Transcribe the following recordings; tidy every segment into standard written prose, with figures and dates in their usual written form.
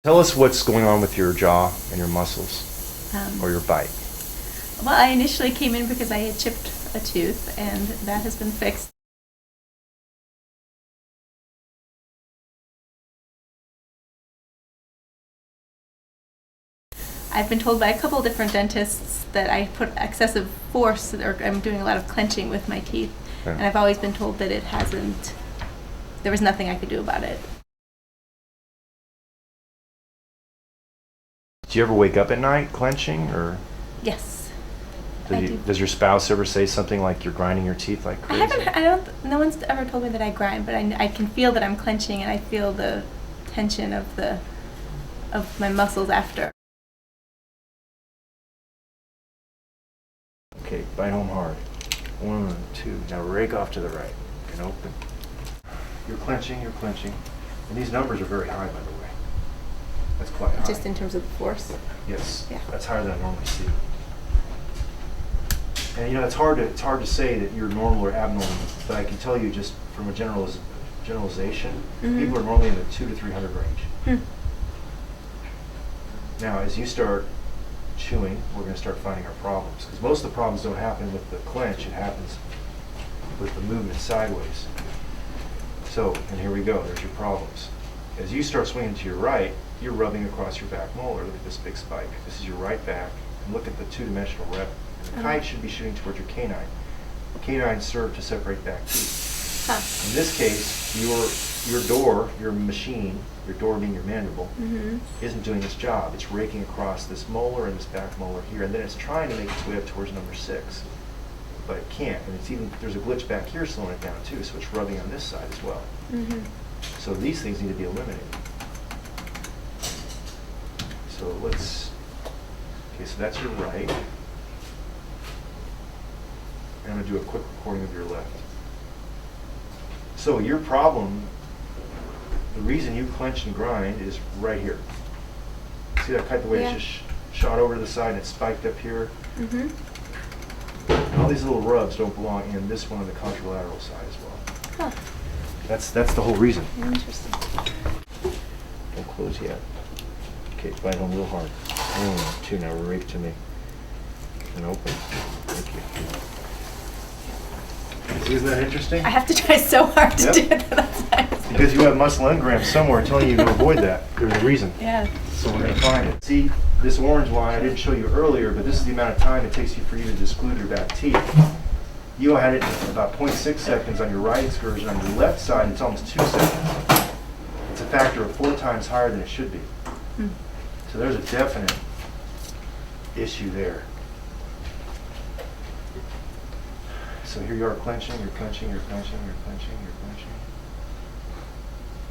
Tell us what's going on with your jaw and your muscles, or your bite. Well, I initially came in because I had chipped a tooth, and that has been fixed. I've been told by a couple different dentists that I put excessive force, or I'm doing a lot of clenching with my teeth, Yeah. and I've always been told that it hasn't, there was nothing I could do about it. Do you ever wake up at night clenching, or Yes, I do. does your spouse ever say something like you're grinding your teeth like crazy? No one's ever told me that I grind, but I can feel that I'm clenching, and I feel the tension of my muscles after. Okay, bite home hard. 1, 2. Now rake off to the right and open. You're clenching. And these numbers are very high, by the way. That's quite high. Just in terms of the force? Yes. Yeah. That's higher than I normally see. And it's hard to say that you're normal or abnormal, but I can tell you just from a generalization, people are normally in the 200 to 300 range. Now, as you start chewing, we're going to start finding our problems, because most of the problems don't happen with the clench, it happens with the movement sideways. So, and here we go, there's your problems. As you start swinging to your right, you're rubbing across your back molar. Look at this big spike. This is your right back, and look at the two-dimensional rep. And the kite should be shooting towards your canine. Canines serve to separate back teeth. In this case, your door, your machine, your door being your mandible, isn't doing its job. It's raking across this molar and this back molar here, and then it's trying to make its way up towards number 6, but it can't. And there's a glitch back here slowing it down too, so it's rubbing on this side as well. So these things need to be eliminated. So okay, so that's your right. And I'm going to do a quick recording of your left. So your problem, the reason you clench and grind is right here. See that cut the way it's just shot over to the side and it's spiked up here? And all these little rubs don't belong in this one on the contralateral side as well. That's the whole reason. Interesting. Don't close yet. Okay, bite home real hard. 1, 2, now rake to me. And open. Thank you. Isn't that interesting? I have to try so hard to do it that time. Because you have muscle engrams somewhere telling you to avoid that. There's a reason. Yeah. So we're going to find it. See, this orange line I didn't show you earlier, but this is the amount of time it takes for you to disclude your back teeth. You had it in about 0.6 seconds on your right excursion. On your left side, it's almost 2 seconds. It's a factor of 4 times higher than it should be. So there's a definite issue there. So here you are clenching, you're clenching. You're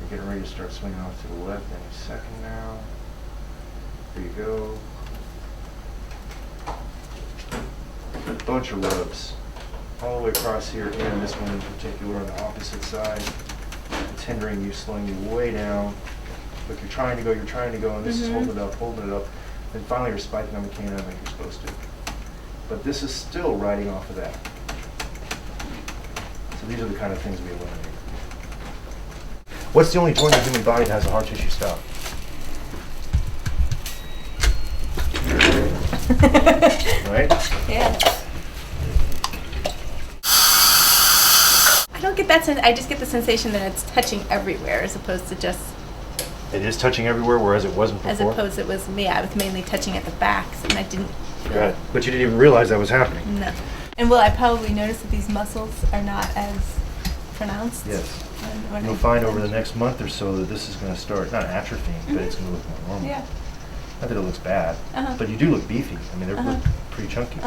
getting ready to start swinging off to the left any second now. Here you go. A bunch of rubs all the way across here, and this one in particular on the opposite side. It's hindering you, slowing you way down. Look, you're trying to go, and this is holding it up, and finally you're spiking on the canine like you're supposed to. But this is still riding off of that. So these are the kind of things we eliminate. What's the only joint in the human body that has a hard tissue stop? Right? Yeah. I don't get that sense. I just get the sensation that it's touching everywhere as opposed to just... It is touching everywhere, whereas it wasn't before? As opposed to it was me. I was mainly touching at the backs, and I didn't... Got it. But you didn't even realize that was happening? No. And will I probably notice that these muscles are not as pronounced? Yes. when You'll I find over the clench? next month or so that this is going to start, not atrophying, but it's going to look more normal. Yeah. Not that it looks bad, but you do look beefy. I mean, they look pretty chunky.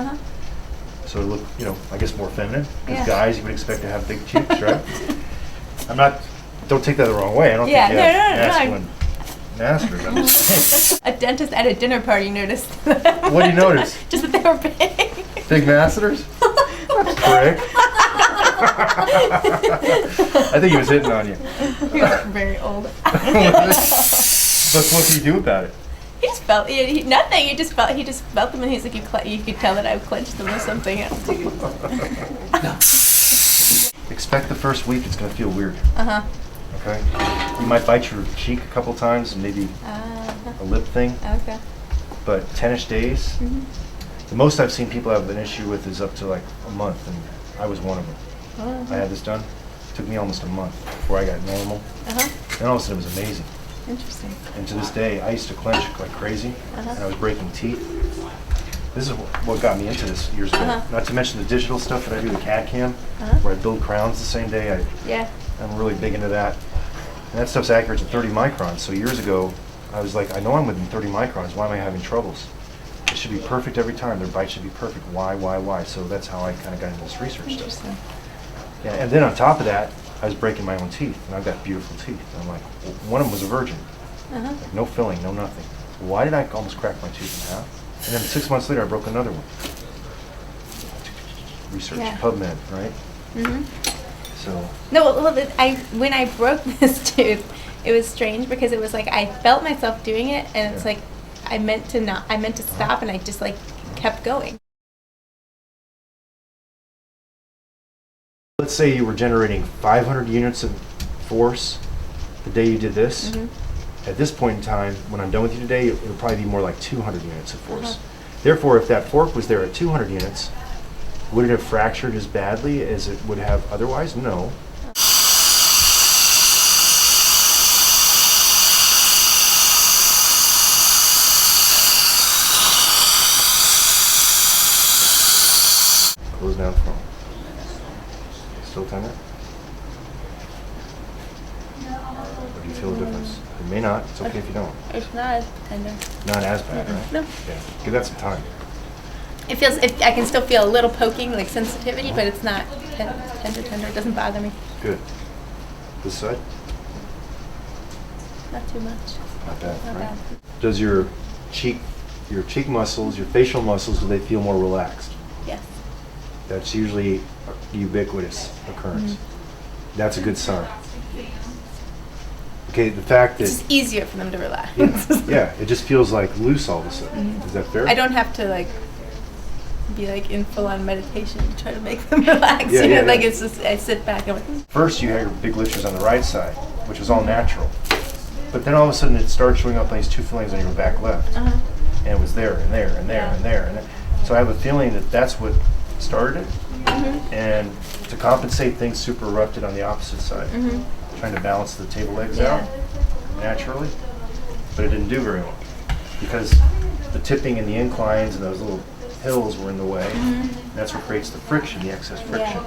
So it look, I guess more feminine. Because guys, you would expect to have big cheeks, right? Don't take that the wrong way. I don't think you have masculine masters. I'm just saying. A dentist at a dinner party noticed. What do you notice? Just that they were big. Big masseters? Prick. I think he was hitting on you. He was very old. But what can you do about it? He just felt nothing. He just felt them, and he's like, you could tell that I clenched them or something. Expect the first week it's going to feel weird. Okay? You might bite your cheek a couple times, maybe a lip thing, Okay. but 10-ish days. The most I've seen people have an issue with is up to like a month, and I was one of them. I had this done. It took me almost a month before I got normal. Then all of a sudden it was amazing. Interesting. And to this day, I used to clench like crazy, and I was breaking teeth. This is what got me into this years ago. Not to mention the digital stuff that I do, the CAD cam, where I build crowns the same day. I'm really big into that. And that stuff's accurate to 30 microns. So years ago, I was like, I know I'm within 30 microns. Why am I having troubles? It should be perfect every time. Their bite should be perfect. Why? So that's how I kind of got into this research stuff. Yeah, and then on top of that, I was breaking my own teeth, and I've got beautiful teeth. And I'm like, well, one of them was a virgin. Like, no filling, no nothing. Why did I almost crack my tooth in half? And then 6 months later, I broke another one. Research, PubMed, right? So. No, well, when I broke this tooth, it was strange because it was like I felt myself doing it, and it's like I meant to stop, and I just like kept going. Let's say you were generating 500 units of force the day you did this. At this point in time, when I'm done with you today, it'll probably be more like 200 units of force. Therefore, if that fork was there at 200 units, would it have fractured as badly as it would have otherwise? No. Close down phone. Still tender? Or do you feel a difference? It may not. It's okay if you don't. It's not as tender. Not as bad, right? No. Yeah. Give that some time. It feels. I can still feel a little poking, like sensitivity, but it's not tender. It doesn't bother me. Good. This side? Not too much. Not bad, Not right? bad. Does your cheek muscles, your facial muscles, do they feel more relaxed? Yes. That's usually a ubiquitous occurrence. That's a good sign. Okay, the fact that It's just easier for them to relax. yeah, it just feels like loose all of a sudden. Is that fair? I don't have to like be like in full-on meditation to try to make them relax. Yeah, you know, yeah, like yeah. it's just I sit back and I'm like, First, you had your big lifters on the right side, which was all natural. But then all of a sudden, it started showing up on these two fillings on your back left, and it was there and there and there and there. And so I have a feeling that that's what started it. And to compensate, things super erupted on the opposite side, trying to balance the table legs out naturally, but it didn't do very well because the tipping and the inclines and those little hills were in the way. And that's what creates the friction, the excess friction.